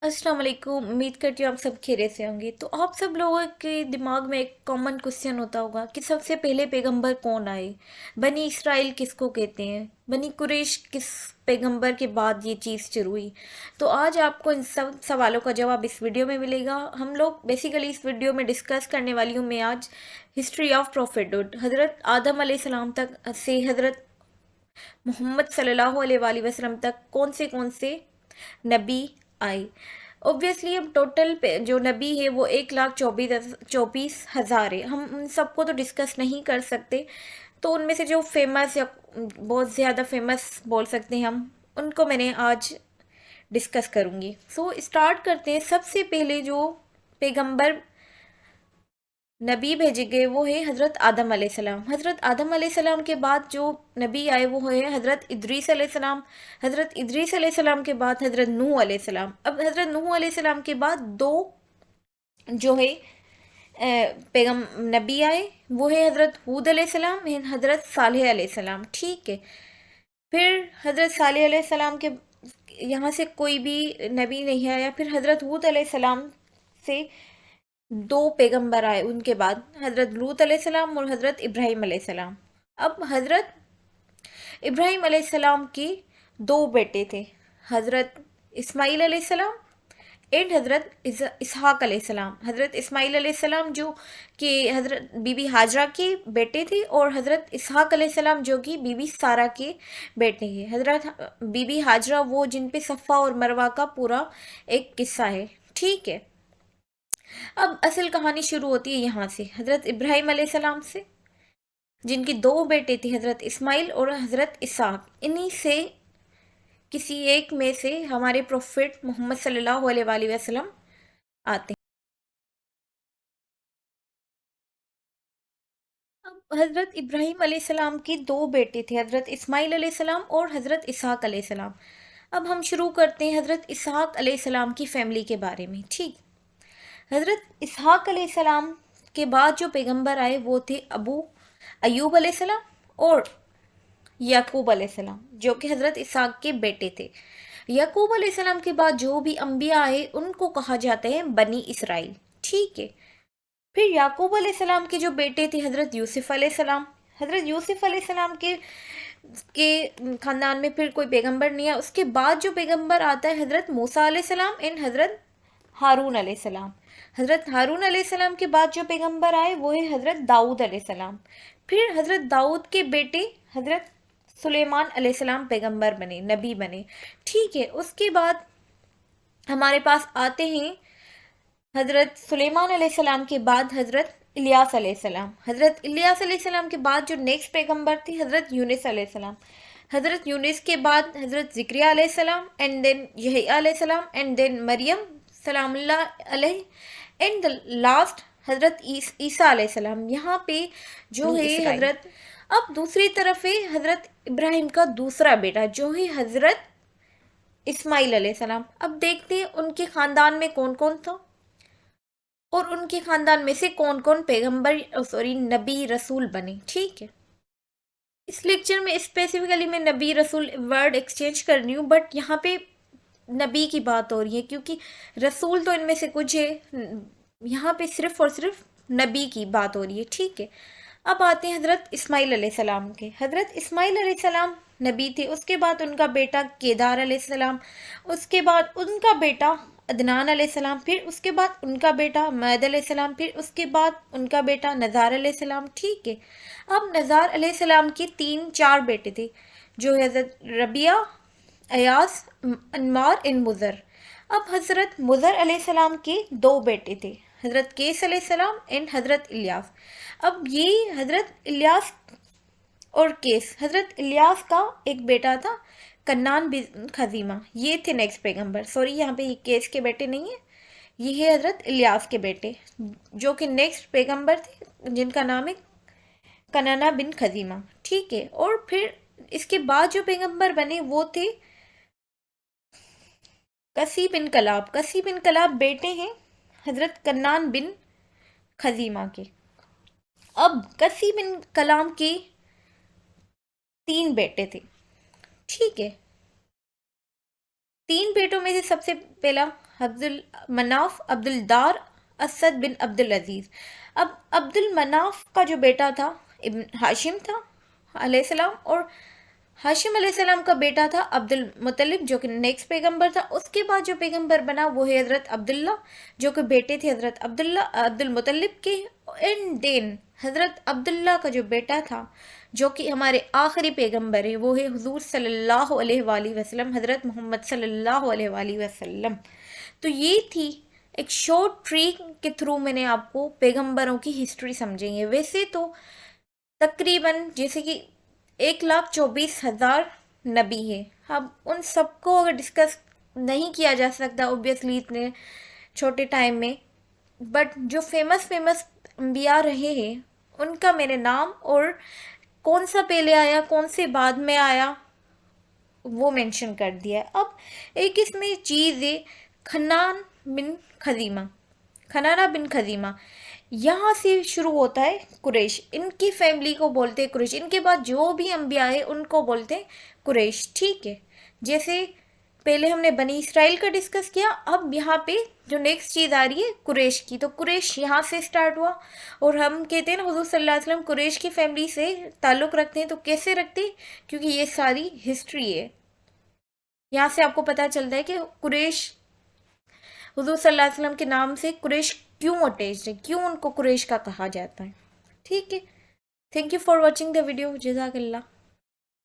अस्सलाम वालेकुम। उम्मीद करती हूँ आप सब खैरियत से होंगे। तो आप सब लोगों के दिमाग में एक कॉमन क्वेश्चन होता होगा कि सबसे पहले पैगंबर कौन आए, बनी इसराइल किसको कहते हैं, बनी कुरैश किस पैगंबर के बाद ये चीज़ शुरू हुई। तो आज आपको इन सब सवालों का जवाब इस वीडियो में मिलेगा। हम लोग बेसिकली इस वीडियो में डिस्कस करने वाली हूँ मैं आज हिस्ट्री ऑफ प्रॉफिटहुड, हज़रत आदम अलैहिस्सलाम तक से हज़रत मोहम्मद सल्लल्लाहु अलैहि वसल्लम तक कौन से नबी आए। ऑब्वियसली अब टोटल जो नबी है वो 1,24,000 है। हम उन सबको तो डिस्कस नहीं कर सकते, तो उनमें से जो फेमस या बहुत ज़्यादा फेमस बोल सकते हैं हम, उनको मैंने आज डिस्कस करूँगी। सो स्टार्ट करते हैं। सबसे पहले जो पैगंबर नबी भेजे गए वो है हज़रत आदम अलैहिस्सलाम। हज़रत आदम अलैहिस्सलाम के बाद जो नबी आए वो है हज़रत इदरीस अलैहिस्सलाम। हज़रत इदरीस अलैहिस्सलाम के बाद हज़रत नूह अलैहिस्सलाम। अब हज़रत नूह अलैहिस्सलाम के बाद दो जो है पैगम नबी आए, वो है हज़रत हूद अलैहिस्सलाम एंड हज़रत सालेह अलैहिस्सलाम। ठीक है। फिर हज़रत सालेह अलैहिस्सलाम के यहाँ से कोई भी नबी नहीं आया। फिर हज़रत हूद अलैहिस्सलाम से दो पैगंबर आए, उनके बाद हज़रत लूत अलैहिस्सलाम और हज़रत इब्राहीम अलैहिस्सलाम। अब हज़रत इब्राहीम अलैहिस्सलाम के दो बेटे थे, हज़रत इस्माईल अलैहिस्सलाम एंड हज़रत इसहाक अलैहिस्सलाम। हज़रत इस्माईल अलैहिस्सलाम जो कि हज़रत बीबी हाजरा के बेटे थे, और हज़रत इसहाक अलैहिस्सलाम जो कि बीबी सारा के बेटे हैं। हज़रत बीबी हाजरा वो जिन पे सफ़ा और मरवा का पूरा एक किस्सा है। ठीक है। अब असल कहानी शुरू होती है यहाँ से, हज़रत इब्राहीम अलैहिस्सलाम से, जिनके दो बेटे थे हज़रत इस्माइल और हज़रत इसहाक। इन्हीं से किसी एक में से हमारे प्रोफेट मोहम्मद सल्लल्लाहु अलैहि वसल्लम आते हैं। अब हज़रत इब्राहीम अलैहिस्सलाम के दो बेटे थे, हज़रत इस्माइल अलैहिस्सलाम और हज़रत इसहाक अलैहिस्सलाम। अब हम शुरू करते हैं हज़रत इसहाक अलैहिस्सलाम की फ़ैमिली के बारे में। ठीक। हज़रत इसहाक अलैहिस्सलाम के बाद जो पैगंबर आए वो थे अबू अयूब अलैहिस्सलाम और याकूब अलैहिस्सलाम, जो कि हज़रत इसहाक के बेटे थे। याकूब अलैहिस्सलाम के बाद जो भी अंबिया आए उनको कहा जाता है बनी इसराइल। ठीक है। फिर याकूब अलैहिस्सलाम के जो बेटे थे हज़रत यूसुफ अलैहिस्सलाम। हज़रत यूसुफ अलैहिस्सलाम के ख़ानदान में फिर कोई पैगंबर नहीं है। उसके बाद जो पैगंबर आता है हज़रत मूसा अलैहिस्सलाम एंड हज़रत हारून अलैहिस्सलाम। हज़रत हारून अलैहिस्सलाम के बाद जो पैगंबर आए वो है हज़रत दाऊद अलैहिस्सलाम। फिर हज़रत दाऊद के बेटे हज़रत सुलेमान अलैहिस्सलाम पैगंबर बने, नबी बने। ठीक है। उसके बाद हमारे पास आते हैं हज़रत सुलेमान अलैहिस्सलाम के बाद हज़रत इलियास अलैहिस्सलाम। हज़रत इलियास अलैहिस्सलाम के बाद जो नेक्स्ट पैगंबर थे हज़रत यूनुस अलैहिस्सलाम। हज़रत यूनुस के बाद हज़रत ज़िक्रिया अलैहिस्सलाम एंड देन यहया अलैहिस्सलाम एंड देन मरियम सलामुल्लाह अलैहि एंड द लास्ट हज़रत ईसा अलैहिस्सलाम। यहाँ पे जो बनी है इसराइल। हज़रत, अब दूसरी तरफ है हज़रत इब्राहिम का दूसरा बेटा जो है हज़रत इस्माइल अलैहिस्सलाम। अब देखते हैं उनके ख़ानदान में कौन कौन था और उनके ख़ानदान में से कौन कौन पैगंबर सॉरी नबी रसूल बने। ठीक है। इस लेक्चर में स्पेसिफिकली मैं नबी रसूल वर्ड एक्सचेंज कर रही हूँ, बट यहाँ पे नबी की बात हो रही है क्योंकि रसूल तो इनमें से कुछ है, यहाँ पे सिर्फ और सिर्फ नबी की बात हो रही है। ठीक है। अब आते हैं हज़रत इस्माइल अलैहिस्सलाम के। हज़रत इस्माइल अलैहिस्सलाम नबी थे। उसके बाद उनका बेटा केदार अलैहिस्सलाम, उसके बाद उनका बेटा अदनान अलैहिस्सलाम, फिर उसके बाद उनका बेटा मैद अलैहिस्सलाम, फिर उसके बाद उनका बेटा नज़ार अलैहिस्सलाम। ठीक है। अब नज़ार अलैहिस्सलाम के तीन चार बेटे थे, जो हज़रत रबिया, अयास, अनमार एंड मुज़र। अब हज़रत मुज़र अलैहिस्सलाम के दो बेटे थे, हज़रत केस अलैहिस्सलाम एंड हज़रत इलियास। अब ये हज़रत इलियास और केस, हज़रत इलियास का एक बेटा था कन्नान बिन खजीमा, ये थे नेक्स्ट पैगंबर। सॉरी, यहाँ पे ये केस के बेटे नहीं है, ये है हज़रत इलियास के बेटे, जो कि नेक्स्ट पैगंबर थे, जिनका नाम है कनाना बिन खजीमा। ठीक है। और फिर इसके बाद जो पैगंबर बने वो थे कसी बिन कलाब। कसी बिन कलाब बेटे हैं हज़रत कन्नान बिन खजीमा के। अब कसी बिन कलाम के तीन बेटे थे। ठीक है। तीन बेटों में से सबसे पहला عبد المناف عبد الدار اسد بن عبد العزیز. اب عبد المناف کا جو بیٹا تھا ابن ہاشم تھا علیہ السلام، اور ہاشم علیہ السلام کا بیٹا تھا عبد المطلب جو کہ نیکسٹ پیغمبر تھا. اس کے بعد جو پیغمبر بنا وہ ہے حضرت عبداللہ جو کہ بیٹے تھے حضرت عبد المطلب کے. اینڈ دین حضرت عبداللہ کا جو بیٹا تھا جو کہ ہمارے آخری پیغمبر ہے وہ ہے حضور صلی اللہ علیہ وآلہ وسلم، حضرت محمد صلی اللہ علیہ وآلہ وسلم. تو یہ تھی ایک شارٹ ٹری کے تھرو میں نے آپ کو پیغمبروں کی ہسٹری سمجھیں گے. ویسے تو تقریباً جیسے کہ 1,24,000 نبی ہے. اب ان سب کو اگر ڈسکس نہیں کیا جا سکتا اوبیسلی اتنے چھوٹے ٹائم میں، بٹ جو فیمس انبیاء رہے ہیں ان کا میں نے نام اور کون سا پہلے آیا کون سے بعد میں آیا وہ مینشن کر دیا ہے. اب ایک اس میں چیز ہے کھنانہ بن خزیمہ، یہاں سے شروع ہوتا ہے قریش. ان کی فیملی کو بولتے ہیں قریش. ان کے بعد جو بھی انبیاء ہیں ان کو بولتے ہیں قریش. ٹھیک ہے، جیسے پہلے ہم نے بنی اسرائیل کا ڈسکس کیا، اب یہاں پہ جو نیکسٹ چیز آ رہی ہے قریش کی، تو قریش یہاں سے سٹارٹ ہوا. اور ہم کہتے ہیں نا حضور صلی اللہ علیہ وسلم قریش کی فیملی سے تعلق رکھتے ہیں. تو کیسے رکھتے ہیں؟ کیونکہ یہ ساری ہسٹری ہے. یہاں سے آپ کو پتہ چلتا ہے کہ قریش حضور صلی اللہ علیہ وسلم کے نام سے قریش کیوں اٹیچڈ ہے، کیوں ان کو قریش کا کہا جاتا ہے. ٹھیک ہے، thank you for watching the video. جزاک اللہ.